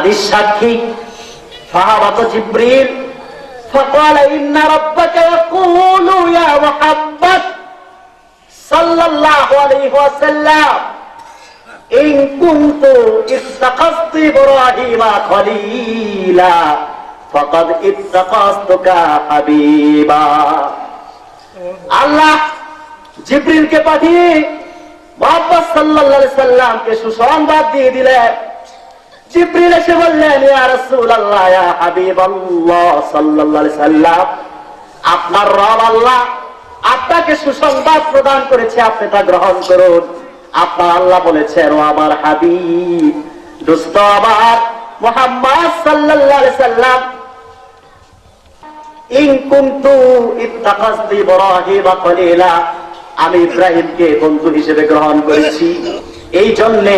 হাদিস সাক্ষী ফাহাবাত জিবরিল فقال إن ربك يقول يا محمد صلى الله عليه وسلم إن كنت اتخذت إبراهيم خليلا فقد اتخذتك حبيبا আল্লাহ জিবরিলকে পাঠিয়ে মুহাম্মদ সাল্লাল্লাহু আলাইহি সাল্লামকে সুসংবাদ দিয়ে দিলেন। জিবরিল এসে বললেন, ইয়া রাসূলুল্লাহ, ইয়া হাবিবাল্লাহ সাল্লাল্লাহু আলাইহি সাল্লাম, আপনার রব আল্লাহ আপনাকে সুসংবাদ প্রদান করেছে, আপনি তা গ্রহণ করুন। আপনার আল্লাহ বলেছেন, ও আমার হাবিব, দোস্ত আমার মুহাম্মদ সাল্লাল্লাহু আলাইহি সাল্লাম, ইন কুনতু ইত্তাখাযতু ইব্রাহিমা খলিলা, আমি ইব্রাহিমকে বন্ধু হিসেবে গ্রহণ করেছি। এই জন্যে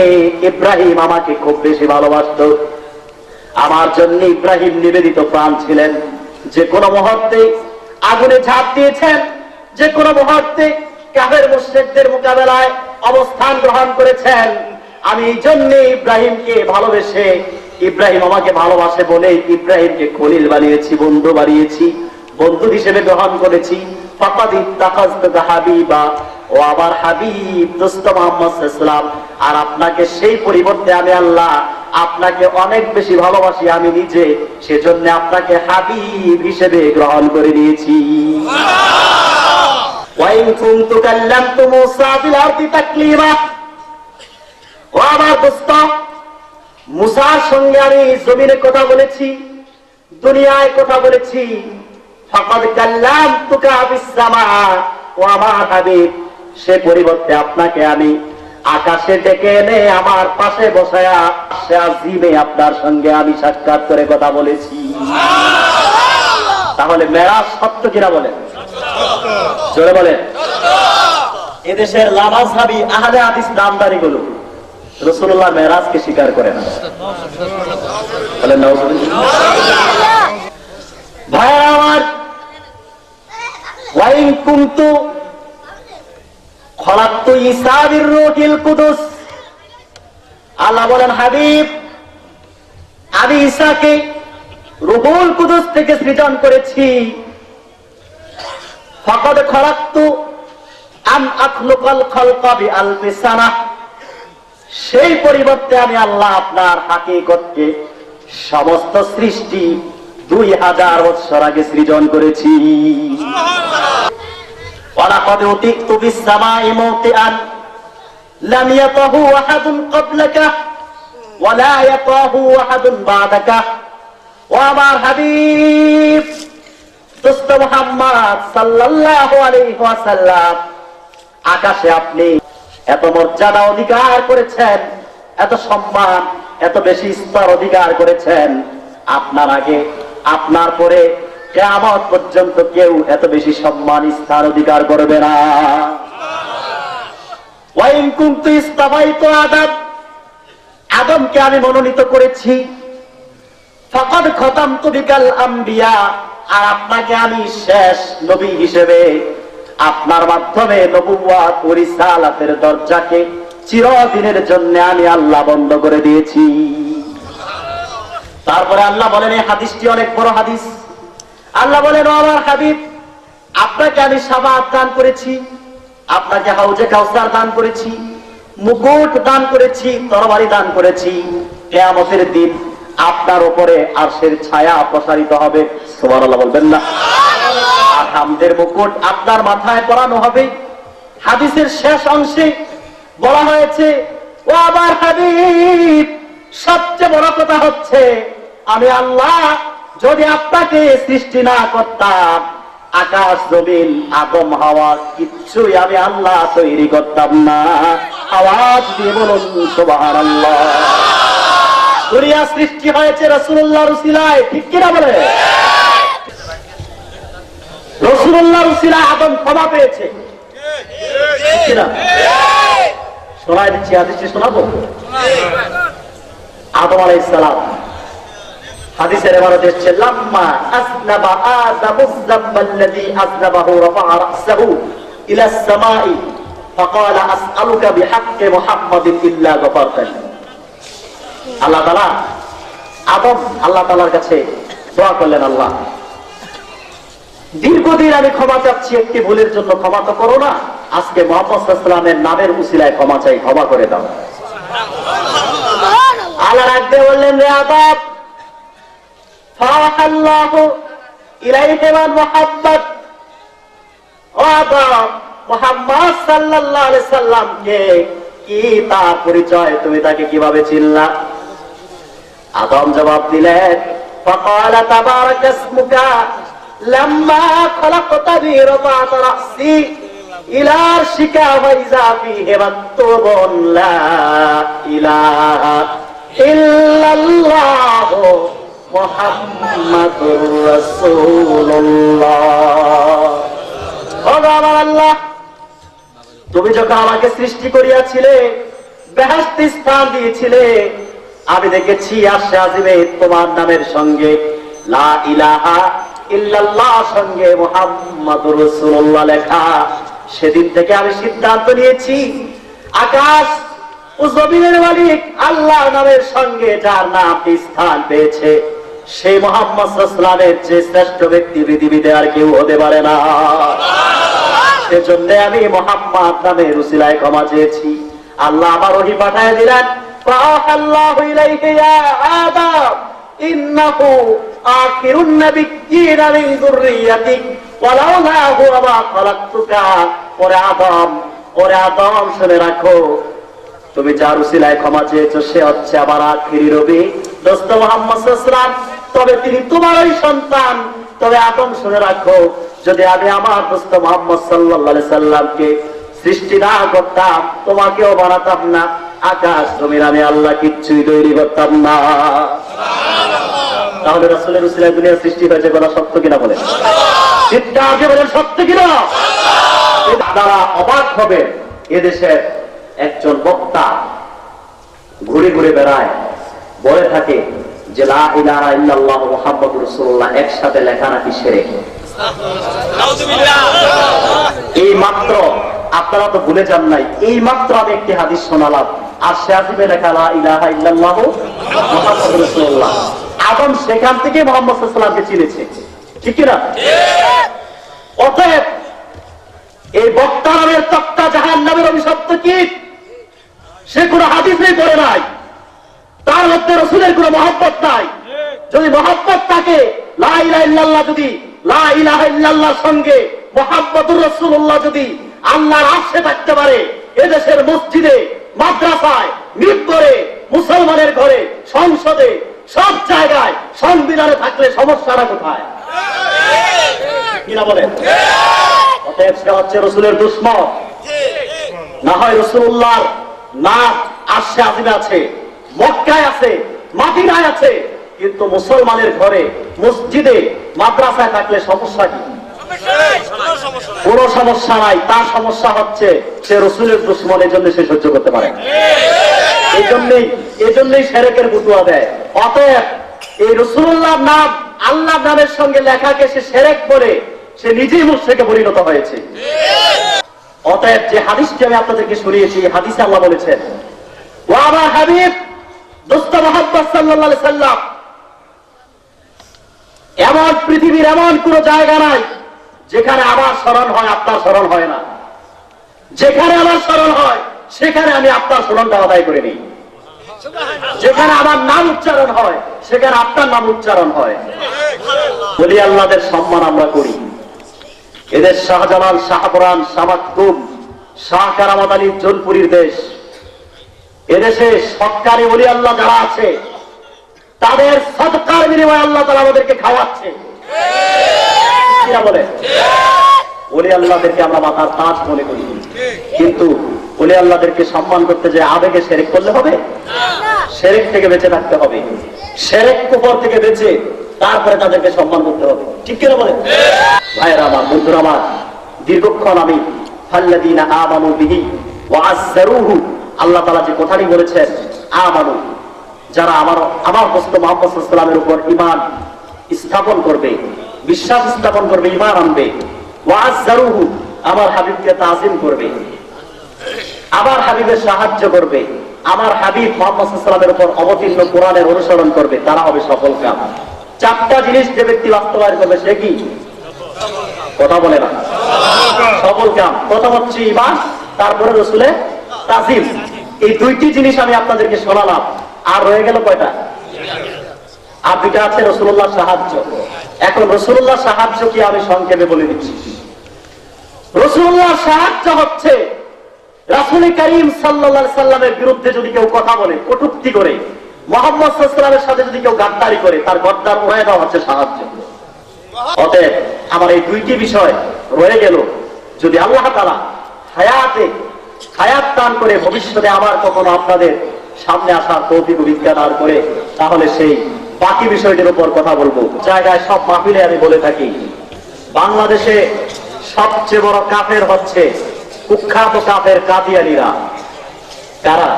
ইব্রাহিম আমাকে খুব বেশি ভালোবাসতো। আমার জন্য ইব্রাহিম নিবেদিত প্রাণ ছিলেন। যে কোনো মুহূর্তে আগুনে ঝাঁপ দিয়েছেন, যে কোনো মুহূর্তে কাফের মুশরিকদের মোকাবেলায় অবস্থান গ্রহণ করেছেন। আমি এই জন্যে ইব্রাহিমকে ভালোবেসে, ইব্রাহিম আমাকে ভালোবাসে বলে ইব্রাহিমকে খলিল বানিয়েছি, বন্ধু বানিয়েছি, বন্ধু হিসেবে গ্রহণ করেছি। ফাকাদ ইত্তাখাযতুকা হাবিবা, ও আমার হাবিব দোস্ত মুহাম্মদ সাল্লাল্লাহু আলাইহি ওয়াসাল্লাম, আর আপনাকে সেই পরিবর্তে আমি আল্লাহ আপনাকে অনেক বেশি ভালোবাসি আমি নিজে, সেজন্য আপনাকে হাবিব হিসেবে গ্রহণ করে নিয়েছি। ওয়া ইন কুনতু কাল্লামতু মূসা বিল আরদি তাকলিমা, ও আমার দোস্ত, মুসার সঙ্গে আমি জমিনে কথা বলেছি, দুনিয়ায় কথা বলেছি। ফাকাদ কাল্লামতুকা বিস সামা, ও আমার হাবিব, সে পরিবর্তে আপনাকে আমি আকাশে ডেকে এনে আমার পাশে বসায়া জিমে আপনার সঙ্গে আমি সাক্ষাৎ করে কথা বলেছি। তাহলে মেরাজ সত্য কিনা বলেন? জোরে বলেন। এদেশের লামাযহাবী আহলে হাদিস নামদারি গুলো রাসূলুল্লাহ মেরাজকে স্বীকার করে না। বলেন নাউযুবিল্লাহ। ভাইরা আমার, ওয়া ইন কুনতু খলাকতু ঈসা বির রূহিল কুদুস, আল্লাহ বলেন, হাবিব, আমি ঈসাকে রূহুল কুদুস থেকে সৃজন করেছি। ফাকাদ খলাকতু আন আখলুকাল খালকা বিআলফি সানাহ, সেই পরিবর্তে আমি আল্লাহ আপনার হাকিকতকে সমস্ত সৃষ্টি 2000 বছর আগে সৃজন করেছি। ওয়ালাকাদ উতিকতু বিস সামাই মাওতিআন লাম ইয়াতাহু আহাদুন ক্বাবলাকা ওয়া লা ইয়াতাহু আহাদুন বা'দাকা, ও আমার হাবিব দোস্ত মুহাম্মদ সাল্লাল্লাহু আলাইহি ওয়াসাল্লাম, আকাশে আপনি এত মর্যাদা অধিকার করেছেন, এত সম্মান, এত বেশি স্তর অধিকার করেছেন, আপনার আগে আপনার পরে কিয়ামত পর্যন্ত কেউ এত বেশি সম্মান স্থান অধিকার করবে না। ওয়া ইন কুনতু ইসতাফাইতু আদম, আদমকে আমি মনোনীত করেছি। ফাকাদ খতামতু বিকাল আম্বিয়া, আর আপনাকে আমি শেষ নবী হিসেবে আপনার মাধ্যমে নবুওয়াত ও রিসালাতের দরজাকে চিরদিনের জন্য আমি আল্লাহ বন্ধ করে দিয়েছি। তারপরে আল্লাহ বলেন, এই হাদিসটি অনেক বড় হাদিস। আল্লাহ বলেন, ও আমার হাবিব, আপনাকে আমি শাফাআত দান করেছি, আপনাকে হাউজে কাউসার দান করেছি, মুকুট দান করেছি, তরবারি দান করেছি। কিয়ামতের দিন আপনার উপরে আরশের ছায়া প্রসারিত হবে। সুবহানাল্লাহ বলবেন না? আর হামদের মুকুট আপনার মাথায় পরানো হবে। হাদিসের শেষ অংশে বলা হয়েছে, ও আমার হাবিব, সবচেয়ে বড় কথা হচ্ছে, আমি আল্লাহ যদি আপনাকে সৃষ্টি না করতাম, আকাশ জমিন আদম হাওয়া কিচ্ছুই আমি আল্লাহ তৈরি করতাম না। আওয়াজ দিয়ে বলুন সুবহানাল্লাহ। দুনিয়া সৃষ্টি হয়েছে রাসূলুল্লাহর উসিলায়, ঠিক কিনা বলে? রাসূলুল্লাহর উসিলায় আদম ক্ষমা পেয়েছে, ঠিক কিনা? শোনাই দিচ্ছি, হাদিসটি শোনাবো। আদম আলাইহিস সালাম, হাদিসের ইবারত হচ্ছে, লাম্মা আসনাবা আদামুজ যামবাল্লাযী আসনাবাহু রাফা রাসহু ইলা আস-সামাই ফাকালা আসআলুকা বিহাক্কি মুহাম্মাদিন ইল্লা গাফারতানি। আল্লাহ তাআলা আদম আল্লাহ তাআলার কাছে দোয়া করলেন, আল্লাহ দীর্ঘদিন আমি ক্ষমা চাচ্ছি, একটি ভুলের জন্য ক্ষমা তো করো না, আজকে মুহাম্মদ সাল্লাল্লাহু আলাইহি ওয়াসাল্লামের নামের উসিলায় ক্ষমা চাই, ক্ষমা করে দাও। আল্লাহ রাখতে বললেন, রে আদম ফাআল্লাহু ইলাইহি ওয়া মুহাম্মদ, ও আদম মুহাম্মদ সাল্লাল্লাহু আলাইহি সাল্লামকে কি তার পরিচয়, তুমি তাকে কিভাবে চিনলা? আদম জবাব দিলেন, ফাকালা তাবারাকা ইসমুকা লাম্মা খলাকতানি রাফা'তা রাসি ইলা আরশিকা ওয়া ইযা ফীহি মাকতুবুন লা ইলাহা ইল্লাল্লাহু মুহাম্মাদুর রাসূলুল্লাহ। ও আমার আল্লাহ, তুমি যখন আমাকে সৃষ্টি করিয়াছিলে, বেহেশতে স্থান দিয়েছিলে, আমি দেখেছি আরশে আজিমে তোমার নামের সঙ্গে লা ইলাহা ইল্লাল্লাহ সঙ্গে মুহাম্মাদুর রাসূলুল্লাহ লেখা। সেদিন থেকে আমি সিদ্ধান্ত নিয়েছি, আকাশ ও জমিনের মালিক আল্লাহর নামের সঙ্গে যার নামটি স্থান পেয়েছে, সেই মুহাম্মদ সাল্লাল্লাহু আলাইহি ওয়াসাল্লামের যে শ্রেষ্ঠ ব্যক্তি পৃথিবীতে আর কেউ হতে পারে না। সেজন্য আমি মুহাম্মদ নামের উসিলায় ক্ষমা চেয়েছি। আল্লাহ আমার ওহী পাঠিয়ে দিলেন, ফাআল্লাহু ইলাইহি ইয়া আদম ইন্নাহু আখিরুন নাবিয়্যিনা মিন যুররিয়াতিক ওয়ালাউলাহু মা খালাকতুকা। ওরে আদম শুনে রাখো, তুমি যার উসিলায় ক্ষমা চেয়েছো সে হচ্ছে আমার আখিরি নবী দোস্ত মুহাম্মদ সাল্লাল্লাহু আলাইহি ওয়াসাল্লাম, তবে তিনি তোমারই সন্তান। তবে আদম শুনে রাখো, যদি আমি আমার দোস্ত মুহাম্মদ সাল্লাল্লাহু আলাইহি সাল্লামকে সৃষ্টি না করতাম, তোমাকেও বানাতাম না, আকাশ জমিন আমি আল্লাহ কিচ্ছুই তৈরি করতাম না। তাহলে রাসূলের উসিলায় দুনিয়া সৃষ্টি হয়েছে, বলা সত্য কিনা বলেন? চিৎকার দিয়ে বলেন সত্য কিনা? আপনারা অবাক হবে, এদেশের একজন বক্তা ঘুরে ঘুরে বেড়ায়, বলে থাকে যে লা ইলাহা ইল্লাল্লাহ মুহাম্মাদুর রাসূলুল্লাহ একসাথে লেখা নাকি শিরক। এই মাত্র, আপনারা তো ভুলে যান নাই, এই মাত্র আমি একটি হাদিস শোনালাম, আর সে আজিমে লেখা লা ইলাহা ইল্লাল্লাহ মুহাম্মাদুর রাসূলুল্লাহ। আদম সেখান থেকে মুহাম্মদ সাল্লাল্লাহু আলাইহি ওয়াসাল্লামকে চিনেছে, ঠিক কি না? অতএব এই বক্তা নামের তক্তা জাহান্নামের অভিশপ্ত কি? সে কোনো হাদিসেই পড়ে নাই, তার মধ্যে রাসূলের কোনো মহব্বত নাই। যদি মহব্বত থাকে, লা ইলাহা ইল্লাল্লাহ যদি লা ইলাহা ইল্লাল্লাহর সঙ্গে মুহাম্মাদুর রাসূলুল্লাহ যদি আল্লাহর আরশে থাকতে পারে, এদেশের মসজিদে, মাদ্রাসায়, মিম্বরে, মুসলমানের ঘরে, সংসদে, সব জায়গায় সংবিধানে থাকলে সমস্যাটা কোথায়? কিনা বলেন? অতএব সে হচ্ছে রাসূলের দুশমন। না হয় রাসূলুল্লাহর নাম আরশে আজিমে আছে, মক্কায় আছে, মদিনায় আছে, কিন্তু মুসলমানের ঘরে, মসজিদে, মাদ্রাসায় থাকলে সমস্যা কি? কোন সমস্যা নাই। তার সমস্যা হচ্ছে সে রাসূলের দুশমন, এই জন্য সে সহ্য করতে পারে। এই জন্যই শিরকের ফতোয়া দেয়। অতএব এই রাসূলুল্লাহর নাম আল্লাহর নামের সঙ্গে লেখাকে সে শিরক বলে সে নিজেই মুশরিকে পরিণত হয়েছে। অতএব যে হাদিসটি আমি আপনাদেরকে শুনিয়েছি, হাদিসে আল্লাহ বলেছেন, ও আমার হাবিব দোস্ত মুহাম্মদ সাল্লাল্লাহু আলাইহি সাল্লাম, এমন পৃথিবীর এমন কোন জায়গা নাই যেখানে আমার স্মরণ হয় আপনার স্মরণ হয় না। যেখানে আমার স্মরণ হয় সেখানে আমি আপনার স্মরণটা আদায় করে নিই। যেখানে আমার নাম উচ্চারণ হয় সেখানে আপনার নাম উচ্চারণ হয়। বলি আল্লাহদের সম্মান আমরা করি। এদের শাহজালাল, শাহপুরান, শাহ মাকতুম, শাহ কারামত আলী জোনপুরীর দেশ। এদেশে সরকারি ওলি আল্লাহ যারা আছে, তাদের সদকার বিনিময়ে আল্লাহ তাআলা আমাদেরকে খাওয়াচ্ছে। বলে ওলি আল্লাহদেরকে আমরা মাথার তাজ মনে করি, কিন্তু ওলি আল্লাহদেরকে সম্মান করতে যে আবেগে শিরক করলে হবে? শিরক থেকে বেঁচে থাকতে হবে। শিরক কুফর থেকে বেঁচে তারপরে তাদেরকে সম্মান করতে হবে, ঠিক কিনা বলে? ভাইরা আমার, বন্ধুরা আমার, দীর্ঘক্ষণ আমি ফাল্লাযীনা আমানু বিহি ওয়া আযযারুহু, আল্লাহ তাআলা যে কথাটি বলেছেন, আমানু, যারা আমার দোস্ত মুহাম্মদ সাল্লাল্লাহু আলাইহি ওয়াসাল্লামের উপর ঈমান স্থাপন করবে, বিশ্বাস স্থাপন করবে, ঈমান আনবে, ওয়া আযযারুহু, আমার হাবিবকে তাজিম করবে, আমার হাবিবের সাহায্য করবে, আমার হাবিব মুহাম্মদ সাল্লাল্লাহু আলাইহি ওয়াসাল্লামের উপর অবতীর্ণ কোরআনের অনুসরণ করবে, তারা হবে সফল কাম। চারটা জিনিস যে ব্যক্তি বাস্তবায়ন করবে সে কি? কথা বলে না, সফল কাম। প্রথম হচ্ছে ঈমান, তারপরে রাসূলের তাজিম। এই দুইটি জিনিস আমি আপনাদেরকে শোনালাম। আর রয়ে গেল কয়টা? আর দুইটা আছে রাসূলুল্লাহর সাহায্য। এখন রাসূলুল্লাহর সাহায্য কি আমি সংক্ষেপে বলে দিচ্ছি। রাসূলুল্লাহর সাহায্য হচ্ছে রাসূল করিম সাল্লাল্লাহু আলাইহি সাল্লামের বিরুদ্ধে যদি কেউ কথা বলে, কটূক্তি করে, মুহাম্মদ সাল্লাল্লাহু আলাইহি সাল্লামের সাথে যদি কেউ গাদ্দারি করে, তার গদ্দার উড়ায় দেওয়া হচ্ছে সাহায্য। অতএব আমার এই দুইটি বিষয় রয়ে গেল। যদি আল্লাহ তাআলা হায়াত দান করে ভবিষ্যতে আবার কখনো আপনাদের সামনে আসার তৌফিক ও বিজ্ঞান দান করে, তাহলে সেই বাকি বিষয়টির উপর কথা বলবো। জায়গায় সব মাহফিলে আমি বলে থাকি, বাংলাদেশে সবচেয়ে বড় কাফের হচ্ছে কুখ্যাত কাফের কাদিয়ানীরা। কারা?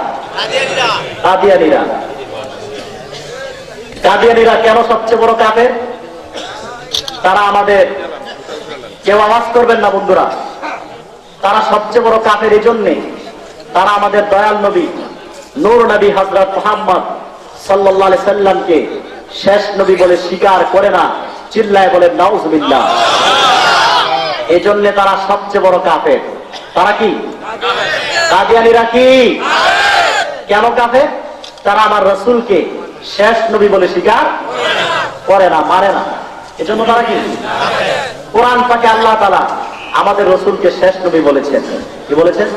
কাদিয়ানীরা। কাদিয়ানীরা কেন সবচেয়ে বড় কাফের? তারা আমাদের, কেউ আওয়াজ করবেন না বন্ধুরা, তারা সবচেয়ে বড় কাফের এই জন্যে, তারা আমাদের দয়াল নবী নূর নবী হযরত মুহাম্মদ সাল্লাল্লাহু আলাইহি সাল্লামকে শেষ নবী বলে স্বীকার করে না। চিল্লায় বলে নাউজুবিল্লাহ। এই জন্য তারা সবচেয়ে বড় কাফের। তারা কি? কাদিয়ানীরা কি? কেন কাফের? তারা আমার রাসূলকে শেষ নবী বলে স্বীকার করে না, মানে না। এজন্য তারা কি? কোরআন পাকে আল্লাহ তাআলা আমাদের রাসূলকে শেষ নবী বলেছেন। কি বলেছেন?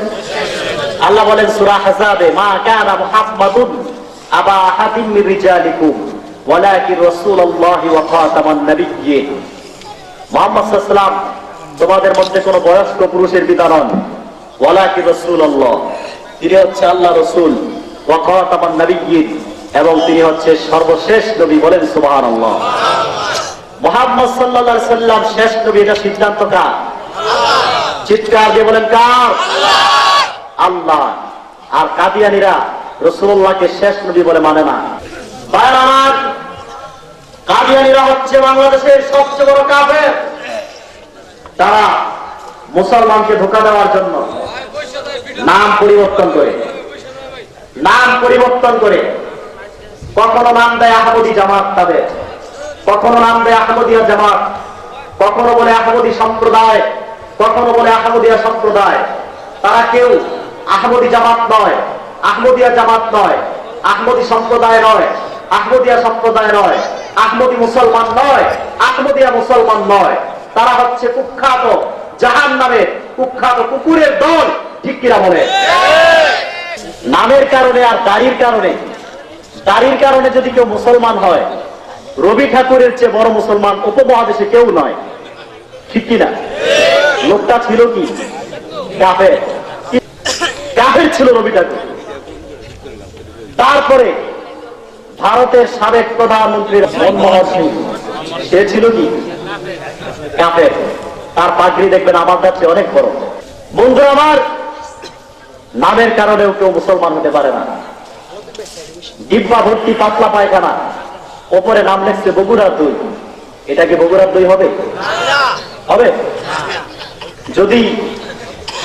আল্লাহ বলেন সূরা আহজাবে, মা কানা মুহাম্মাদুন আবা আহাদিম মির রিজালিকুম ওয়ালাকিন রাসূলুল্লাহি ওয়া খাতামান নাবিয়্যিন। মুহাম্মদ সাল্লাল্লাহু আলাইহি ওয়াসাল্লাম তোমাদের মধ্যে কোন বয়স্ক পুরুষের পিতা নন, ওয়ালাকিন রাসূলুল্লাহ, তিনি হচ্ছে আল্লাহ রাসূল, ওয়া খাতামান নাবিয়্যিন, এবং তিনি হচ্ছে সর্বশেষ নবী। বলেন সুবহানাল্লাহ। মুহাম্মদ সাল্লাল্লাহু আলাইহি ওয়াসাল্লাম শেষ নবী, এটা সিদ্ধান্ত কার? চিৎকার দিয়ে বলেন কার? আল্লাহ। আর কাদিয়ানীরা রাসূলুল্লাহকে শেষ নবী বলে মানে না। ভাইরা আমার, কাদিয়ানীরা হচ্ছে বাংলাদেশের সবচেয়ে বড় কাফের। তারা মুসলমানকে ধোঁকা দেওয়ার জন্য নাম পরিবর্তন করে কখনো নাম দেয় আহমদী জামাত, তাদের কখনো নাম দেয় আহমদিয়া জামাত, কখনো বলে আহমদী সম্প্রদায়, কখনো বলে আহমদিয়া সম্প্রদায়। তারা কেউ আহমদী জামাত নয়, আহমদিয়া জামাত নয়, আহমদী সম্প্রদায় নয়, আহমদিয়া সম্প্রদায় নয়, আহমদী মুসলমান নয়, আহমদিয়া মুসলমান নয়। তারা হচ্ছে কুখ্যাত জাহান্নামের কুখ্যাত কুকুরের দল। ঠিক কিনা বলে? নামের কারণে আর দাড়ির কারণে যদি কেউ মুসলমান হয়, রবি ঠাকুরের চেয়ে বড় মুসলমান উপমহাদেশে কেউ নয়। ঠিক কিনা? লোকটা ছিল কি? কাফের ছিল রবি ঠাকুর। তারপরে ভারতের সাবেক প্রধানমন্ত্রী মনমোহন সিং, সে ছিল কি? কাফের। তার পাগড়ি দেখবেন আমার কাছে অনেক বড়। বন্ধু আমার, নামের কারণেও কেউ মুসলমান হতে পারে না। ডিব্বা ভর্তি পাতলা পায়খানা, ওপরে নাম লেখছে বগুড়ার দই। এটা কি বগুড়ার দই হবে? হবে? যদি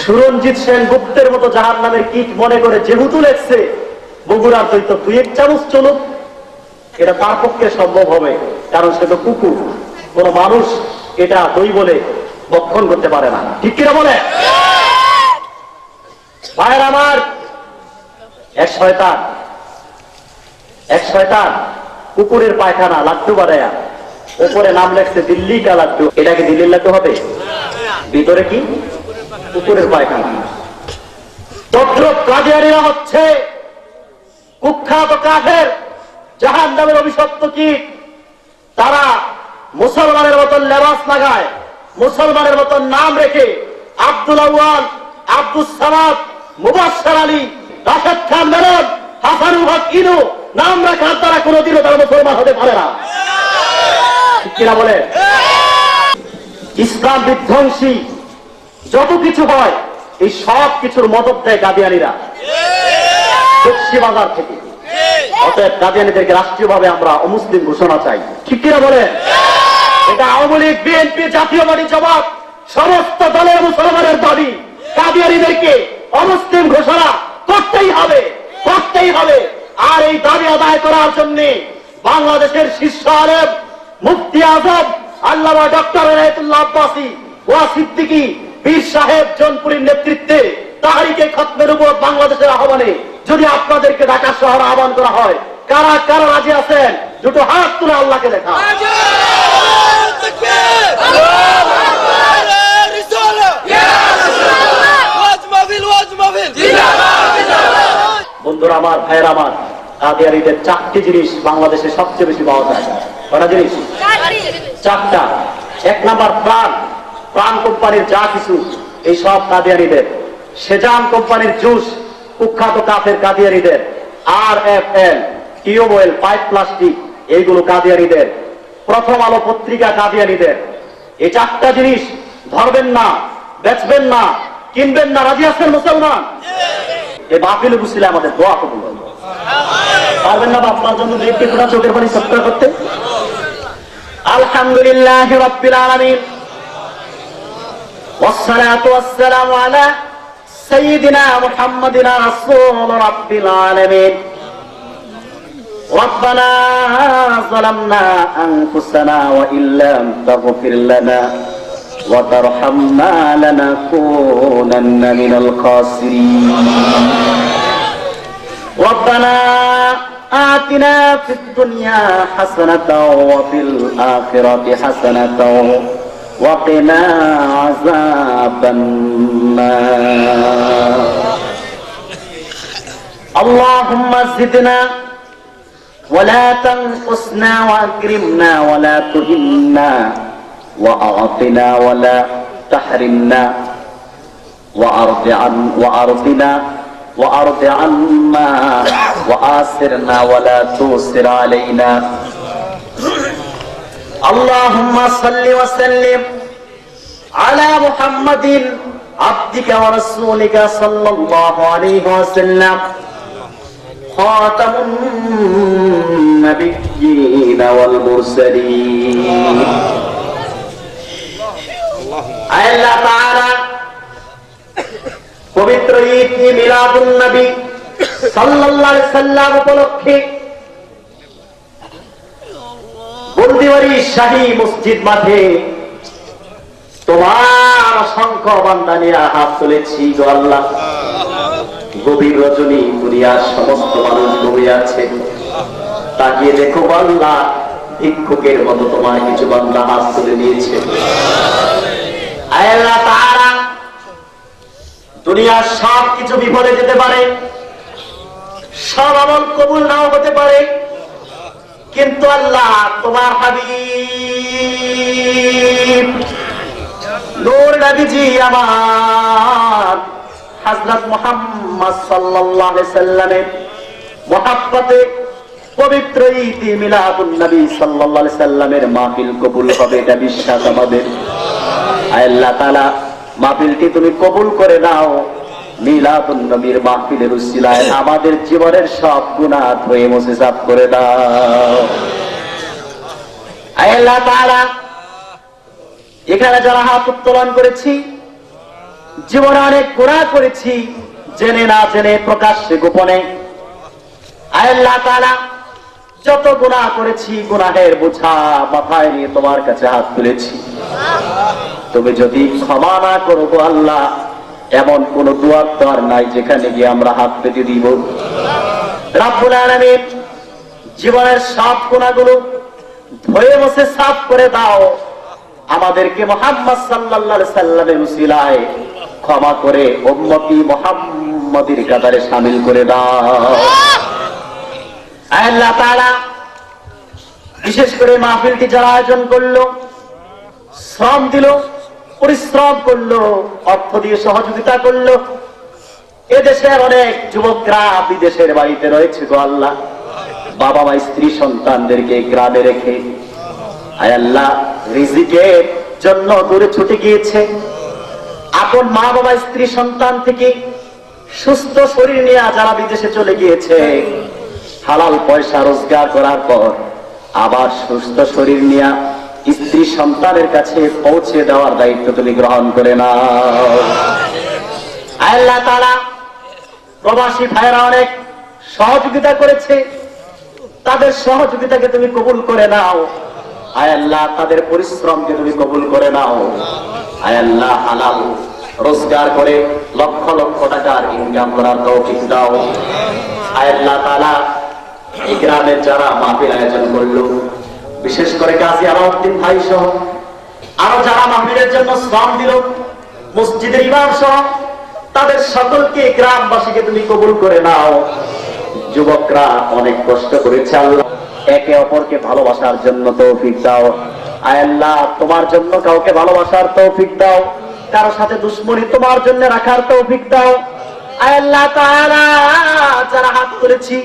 সুরঞ্জিত সেন গুপ্তের মতো জাহান্নামের কীট মনে করে যেহেতু লেখছে বগুড়ার দই, তো 2-1 চামচ চলুক, এটা তার পক্ষে সম্ভব হবে, কারণ সে তো কুকুর। কোন মানুষ এটা দই বলে বক্ষণ করতে পারে না। ঠিক কিনা বলে? ভাইয়ের আমার, এক শয়তান কুকুরের পায়খানা লাড্ডু বানায়া উপরে নাম লেখছে দিল্লি কা লাড্ডু। এটা কি দিল্লির লাড্ডু হবে? ভিতরে কি? কুকুরের পায়খানা। তদ্রুপ কাদিয়ানীরা হচ্ছে কুখ্যাত কাফের, জাহান্নামের অভিশপ্ত কীট। তারা মুসলমানের মতন লেবাস লাগায়, মুসলমানের মতন নাম রেখে আব্দুল আউয়াল, আব্দুস সামাদ, মুবাশশির আলী, রাশেদ খান মেনন, হাসানুল হক ইনু নাম রাখার দ্বারা কোনোদিনও তারা মুসলমান হতে পারে না। কিনা বলে? ইসলাম বিধ্বংসী যত কিছু হয়, এই সব কিছুর মদত দেয় কাদিয়ানীরা বাজার থেকে। অতএব কাদিয়ানীদেরকে রাষ্ট্রীয়ভাবে আমরা অমুসলিম ঘোষণা চাই। ঠিক কিনা বলে? এটা আওয়ামী লীগ, বিএনপি, জাতীয় পার্টি, জামাত, সমস্ত দলের মুসলমানের দাবি কাদিয়ানীদেরকে অমুসলিম ঘোষণা করতেই হবে। করতেই হবে। আর এই দাবি আদায় করার জন্য বাংলাদেশের শীর্ষ আলেম মুফতি আজম আল্লামা ডক্টর এনায়েতুল্লাহ আব্বাসী ওয়া সিদ্দিকী পীর সাহেব জনপুরীর নেতৃত্বে তাহরিকে খতমে নবুয়ত বাংলাদেশের আহ্বানে যদি আপনাদেরকে ঢাকা শহরে আহ্বান করা হয়, কারা কারা রাজি আছেন? দুটো হাত তুলে আল্লাহকে দেখা। বন্ধুরা আমার, ভাইয়ের আমার, কাদিয়ানীদের 4টি জিনিস বাংলাদেশে সবচেয়ে বেশি পাওয়া যায়। কটা জিনিস? 4টা। 1 নাম্বার প্রাণ। প্রাণ কোম্পানির যা কিছু এই সব কাদিয়ানীদের। সেজান কোম্পানির জুস কুখ্যাত কাফের কাদিয়ানীদের। RFL টিউবওয়েল পাইপ প্লাস্টিক এইগুলো কাদিয়ানীদের। প্রথম আলো পত্রিকা কাদিয়ানীদের। এই 4টা জিনিস ধরবেন না, বেচবেন না, কিনবেন না। রাজি আছেন মুসলমান? এই মাহফিলে বুঝলে আমাদের দোয়া কবুল হবে। পারবেন না আপনার জন্য একটি কোটা চোখের পানি সত্য করতে? আলহামদুলিল্লাহ রাব্বিল আলামিন والصلاة والسلام على سيدنا محمد رسول رب العالمين ربنا ظلمنا أنفسنا وإن لم تغفر لنا وترحمنا لنكونن من الخاسرين ربنا آتنا في الدنيا حسنة وفي الآخرة حسنة وقنا عذاب النار اللهم زدنا ولا تنقصنا وأكرمنا ولا تهنا وأعطنا ولا تحرمنا وأرض عنا وآثرنا ولا تؤثر علينا اللهم صل وسلم على محمد عبدك ورسولك صلى الله عليه وسلم خاتم النبيين والمرسلين আল্লাহ তাআলা পবিত্র ঈদ মিলাদুন নবী সাল্লাল্লাহু আলাইহি সাল্লাম উপলক্ষে বন্দিবাড়ি শাহী মসজিদ মাঠে তোমার অসংখ্য বান্দা নিয়ে হাত তুলেছি গো আল্লাহ। গভীর রজনী, দুনিয়ার সমস্ত মানুষ ঘুমিয়ে আছে। তাকিয়ে দেখো আল্লাহ, ভিক্ষুকের মতো তোমার কিছু বান্দা হাত তুলে নিয়েছে। আল্লাহ তাআলা, দুনিয়ার সব কিছু বিফলে যেতে পারে, সব আমল কবুল নাও হতে পারে, কিন্তু আল্লাহ তোমার হাবিব নূর নবীজি আমার হযরত মুহাম্মদ সাল্লাল্লাহু আলাইহি সাল্লামের মুহাব্বতে পবিত্র ঈদ মিলাদুন নবী সাল্লাল্লাহু আলাইহি সাল্লামের মাহফিল কবুল হবে, এটা বিশ্বাস আমাদের। আল্লাহ তাআলা, মাহফিলটি তুমি কবুল করে নাও। মিলাদুন নবীর মাহফিলের উসিলায় আমাদের জীবনের সব গুনাহ ধুয়ে মুছে সাফ করে দাও। আল্লাহ তাআলা, এখানে যারা হাত উত্তোলন করেছি, জীবনে অনেক গুনাহ করেছি, জেনে না জেনে, প্রকাশ্যে গোপনে। আল্লাহ তাআলা, যত গুনাহ করেছি গুনাহের বোঝা মাথায় নিয়ে তোমার কাছে হাত তুলেছি। তুমি যদি ক্ষমা না করো গো আল্লাহ, এমন কোন দুয়ার তো আর নাই যেখানে গিয়ে আমরা হাত পেতে দিব। রাব্বুল আলামিন, জীবনের সব গুনাহগুলো ধুয়ে মুছে সাফ করে দাও। আমাদেরকে মুহাম্মদ সাল্লাল্লাহু আলাইহি সাল্লামের উসিলায় ক্ষমা করে উম্মতি মুহাম্মাদির কাতারে শামিল করে দাও। আল্লাহ তাআলা, বিশেষ করে মাহফিলটি যারা আয়োজন করলো, শ্রম দিল, পরিশ্রম করলো, অর্থ দিয়ে সহযোগিতা করলো, এদেশের অনেক যুবকরা বিদেশের বাড়িতে রয়েছে গো আল্লাহ, বাবা মা স্ত্রী সন্তানদেরকে গ্রামে রেখে আয় আল্লাহ রিজিকের জন্য দূরে ছুটে গিয়েছে। আপন মা বাবা স্ত্রী সন্তান থেকে সুস্থ শরীর নিয়ে যারা বিদেশে চলে গিয়েছে, হালাল পয়সা রোজগার করার পর আবার সুস্থ শরীর নিয়ে স্ত্রী সন্তানের কাছে পৌঁছে দেওয়ার দায়িত্ব তুমি গ্রহণ করে নাও। আল্লাহ তাআলা, প্রবাসী ভাইরা অনেক সহযোগিতা করেছে, তাদের সহযোগিতাকে তুমি কবুল করে নাও। আয় আল্লাহ, তাদের পরিশ্রমকে তুমি কবুল করে নাও। আয় আল্লাহ, হালাল রোজগার করে লক্ষ লক্ষ টাকার ইনকাম করার তৌফিক দাও। আয় আল্লাহ তাআলা, এই গ্রামের যারা মাহফিল আয়োজন করলো, বিশেষ করে কাজী আলাউদ্দিন ভাই সহ আরো যারা মাহফিলের জন্য শ্রম দিল, মসজিদের ইমাম সহ তাদের সকলকে, গ্রামবাসীকে তুমি কবুল করে নাও। যুবকরা অনেক কষ্ট করেছে আল্লাহ, একে অপরকে ভালোবাসার জন্য তৌফিক দাও। আয় আল্লাহ, তোমার জন্য কাউকে ভালোবাসার তৌফিক দাও, কারো সাথে দুশ্মনী তোমার জন্য রাখার তৌফিক দাও। আয় আল্লাহ তাআলা, যারা হাত করেছি,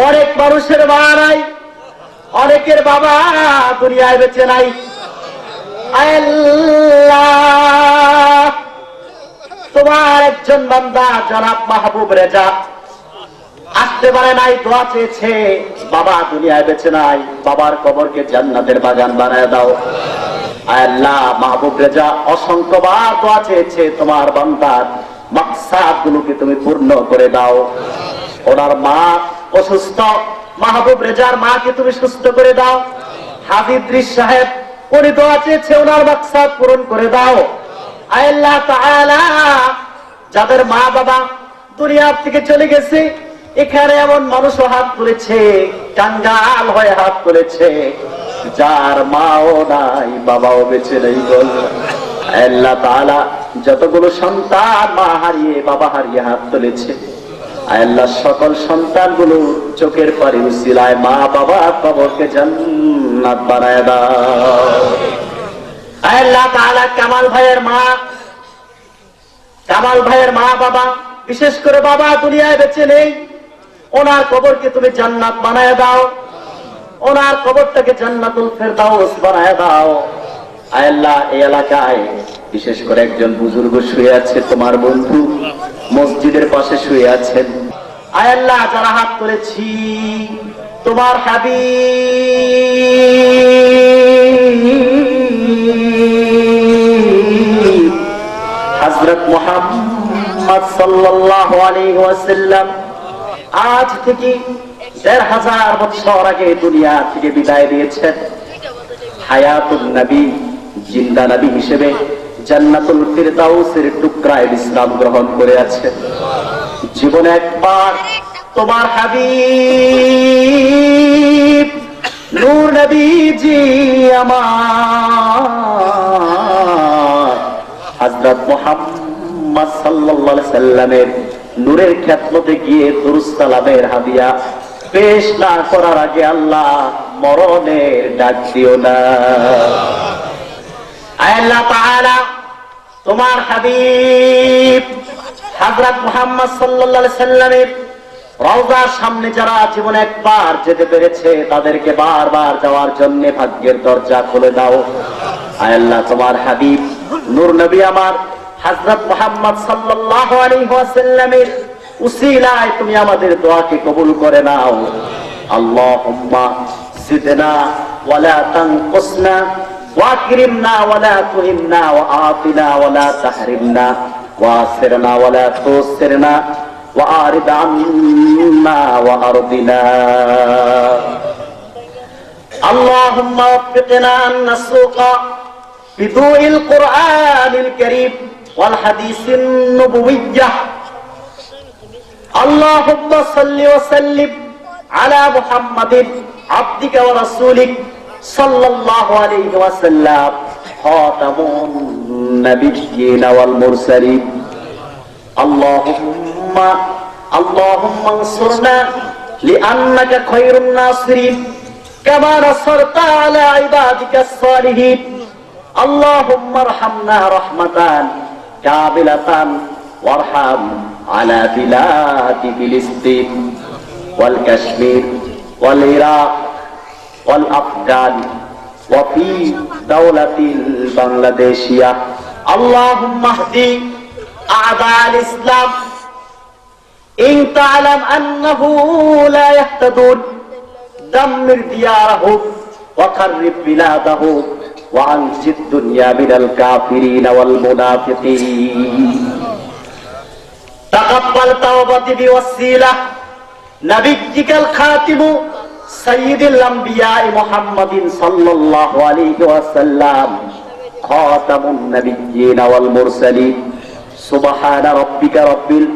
অনেক মানুষের মা নাই, অনেকের বাবা দুনিয়ায় বেঁচে নাই। আয় আল্লাহ, তোমার একজন বান্দা জনাব মাহবুব রেজা আসতে পারে নাই, দোয়া চেয়েছে, বাবা দুনিয়ায় বেঁচে নাই, বাবার কবরকে জান্নাতের বাগান বানায় দাও। আয় আল্লাহ, মাহবুব রেজা অসংখ্যবার দোয়া চেয়েছে, তোমার বান্দার মাকসাদ গুলোকে তুমি পূর্ণ করে দাও। ওনার মা অসুস্থ, মাহবুব রেজার মাকে তুমি সুস্থ করে দাও। হাজী ইদ্রিস সাহেব উনি দোয়া চেয়েছে, ওনার মাকসাদ পূরণ করে দাও। আয় আল্লাহ তাআলা, যাদের মা বাবা দুনিয়া থেকে চলে গেছে, এখানে এমন মানুষও হাত তুলেছে, কাঙ্গাল হয়ে হাত তুলেছে, যার মাও নাই বাবাও বেঁচে নেই। বল আল্লাহ তাআলা, যতগুলো সন্তান মা হারিয়ে বাবা হারিয়ে হাত তুলেছে, আল্লাহ সকল সন্তানগুলো চোখের পানি উসিলায় মা বাবা কবরকে জান্নাত বানায় দাও। আল্লাহ তাআলা, কামাল ভাইয়ের মা বাবা, বিশেষ করে বাবা দুনিয়ায় বেঁচে নেই, ওনার কবরকে তুমি জান্নাত বানায় দাও, ওনার কবরটাকে জান্নাতুল ফেরদাউস বানায় দাও। আয় আল্লাহ, এই এলাকায় বিশেষ করে একজন বুজুর্গ শুয়ে আছে, তোমার বন্ধু মসজিদের পাশে শুয়ে আছেন। আয় আল্লাহ, যারা হাত তুলেছি, তোমার হাবিব হযরত মুহাম্মদ সাল্লাল্লাহু আলাইহি ওয়াসাল্লাম আজ থেকে ১৫০০ বছর আগে দুনিয়া থেকে বিদায় দিয়েছেন। হায়াতুন নবী, জিন্দা নবী হিসেবে জান্নাতুল ফিরদাউসের টুকরায় বিশ্রাম গ্রহণ করে আছে। জীবনে একবার তোমার হাবিব নূর নবীজি আমার হযরত মুহাম্মদ সাল্লাল্লাহু আলাইহি সাল্লামের নূরের খেদমতে গিয়ে দুরূদ সালামের হাদিয়া পেশ না করার আগে আল্লাহ মরণের ডাক দিও না। আল্লাহ তাআলা, তোমার হাবিব হযরত মুহাম্মদ সাল্লাল্লাহু আলাইহি সাল্লামের রওজার সামনে যারা জীবনে একবার যেতে পেরেছে, তাদেরকে বারবার যাওয়ার জন্য ভাগ্যের দরজা খুলে দাও। আল্লাহ, তোমার হাবিব নূর নবী আমার হযরত মুহাম্মদ সাল্লাল্লাহু আলাইহি ওয়াসাল্লামের উসিলায় তুমি আমাদের দোয়াকে কবুল করে নাও। আল্লাহুম্মা জিদনা ওয়ালা তানকুসনা ওয়াকরিমনা ওয়ালা তুহিননা ওয়াআতিনা ওয়ালা তাহরিমনা ওয়াসিরনা ওয়ালা তুসিরনা ওয়ারিদ আন্না ওয়ারদিনা। আল্লাহুম্মা ওয়াফিকনা আন নাসুকা বিদুইল কুরআনিল কারীম ওয়াল হাদিসিন নবুবিয়্যাহ। আল্লাহুম্মা সাল্লি ওয়া সাল্লিম আলা মুহাম্মাদিন আবদিকা ওয়া রাসূলিক সাল্লাল্লাহু আলাইহি ওয়া সাল্লাম খাতামুন নাবিয়্যিন ওয়াল মুরসালিন। আল্লাহুম্মা আনসুরনা লিআন্নাকা খায়রুন নাসিরিন কামা নাসারতা আলা ইবাদিকাস সালিহিন। আল্লাহুম্মা আরহামনা রাহমাতান কামিলাতান ওয়ারহাম আলা বিলাদি ফিলিস্তিন ওয়াল কাশ্মীর ওয়াল ইরাক ওয়াল আফগান ওয়া ফি দাওলাতিল বাংলাদেশিয়া। আল্লাহুম্মা ইহদি আ'দা'আল ইসলাম ইন তা'লাম আন্নাহু লা ইয়াহতাদুন দাম্মির দিয়ারাহুম ওয়া খাররিব বিলাদাহুম ওয়া আনজিদ দুনিয়া মিনাল কাফিরিন ওয়াল মুনাফিকিন। তাকাব্বাল তাওবাতি বিওয়াসিলা নাবিয়্যিকাল খাতিমু সাইয়্যিদুল আমবিয়া মুহাম্মাদিন সাল্লাল্লাহু আলাইহি ওয়াসাল্লাম খাতামুন নাবিয়্যিন ওয়াল মুরসালিন সুবহানা রাব্বিকা রাব্বিল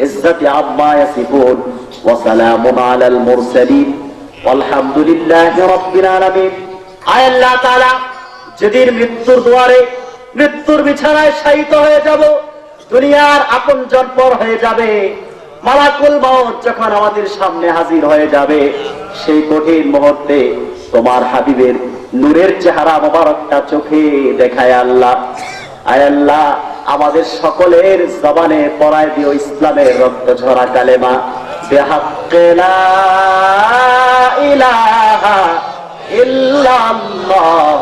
ইজ্জাতি আম্মা ইয়াসিফুন ওয়া সালামুন আলাল মুরসালিন আলহামদুলিল্লাহি রাব্বিল আলামিন। আয় আল্লাহ তাআলা, যেদিন মৃত্যুর দুয়ারে, মৃত্যুর বিছানায় শায়িত হয়ে যাব, দুনিয়ার আপনজন পর হয়ে যাবে, মালাকুল মউত যখন আমাদের সামনে হাজির হয়ে যাবে, সেই কঠিন মুহূর্তে তোমার হাবিবের নূরের চেহারা মোবারকটা চোখে দেখায় আল্লাহ। আয় আল্লাহ, আমাদের সকলের জবানে পড়ায় দিও ইসলামের রক্ত ঝরা কালেমা, বিহাক্কি লা ইলাহা ইল্লাল্লাহ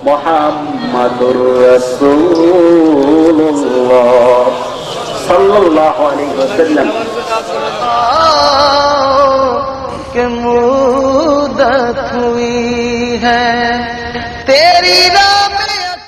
মুহাম্মাদুর রাসূলুল্লাহ सल्लल्लाहु अलैहि वसल्लम। कि मुद्दत हुई है तेरी